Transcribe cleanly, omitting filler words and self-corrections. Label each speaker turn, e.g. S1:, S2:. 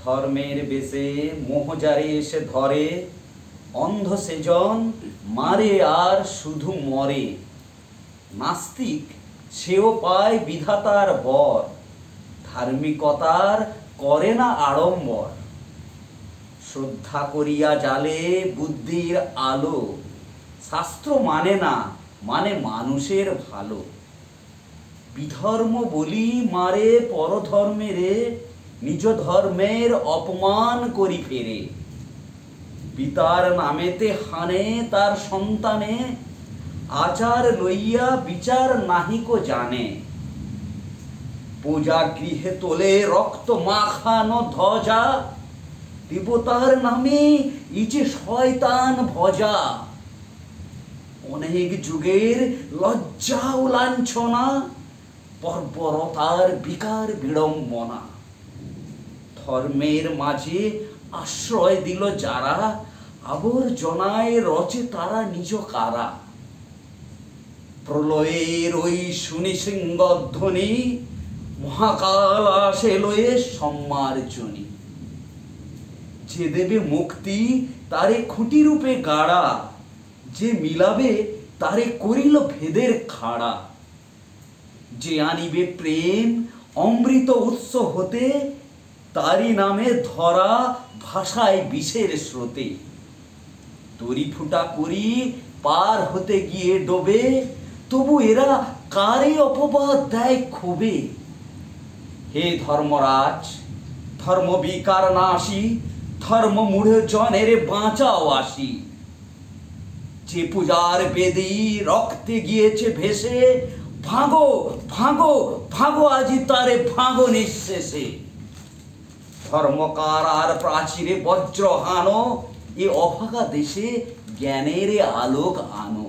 S1: ধর্মের বেশে মোহজারে এসে ধরে, অন্ধ সেজন মারে আর শুধু মরে। নাস্তিক সেও পায় বিধাতার বর, ধার্মিকতার করে না আড়ম্বর। শ্রদ্ধা করিয়া জালে বুদ্ধির আলো, শাস্ত্র মানে না, মানে মানুষের ভালো। বিধর্ম বলি মারে পরধর্মেরে, নিজ ধর্মের অপমান করি ফেরে। পিতার নামেতে হানে তার সন্তানে, আচার লইয়া বিচার নাহিকো জানে। পূজা গৃহে তোলে রক্ত মাখানো ধ্বজা, দেবতার নামে ইচে শয়তান ভজা। অনেক যুগের লজ্জা ও লাঞ্ছনা, বর্বরতার বিকার বিড়ম্বনা। ধর্মের মাঝে আশ্রয় দিল যারা, আবর্জনায় রচে তারা নিজ কারা। প্রলয়ের ওই শুনি সিংহধ্বনি, মহাকাল আসে লয়ে সম্মার্জনী। যে দেবে মুক্তি তারে খুঁটি রূপে গাড়া, যে মিলাবে তারে করিল ভেদের খাড়া। যে আনিবে প্রেম অমৃত উৎস হতে, তারি নামে ধরা ভাষায় বিষের স্রোতে। তরি ফুটা করি পার হতে গিয়ে ডোবে, তবু এরা কারে অপবাদ দেয় ক্ষোভে। হে ধর্মরাজ, ধর্ম বিকার নাশী, ধর্ম মূঢ় জনের বাঁচাও আসি। যে পূজার বেদী রক্তে গিয়েছে ভেসে, ভাগো ভাগো ভাগো আজি তারে ভাগো নিঃশেষে। ধর্মকার আর প্রাচীরে বজ্র হানো, এ অভাগা দেশে জ্ঞানের আলোক আনো।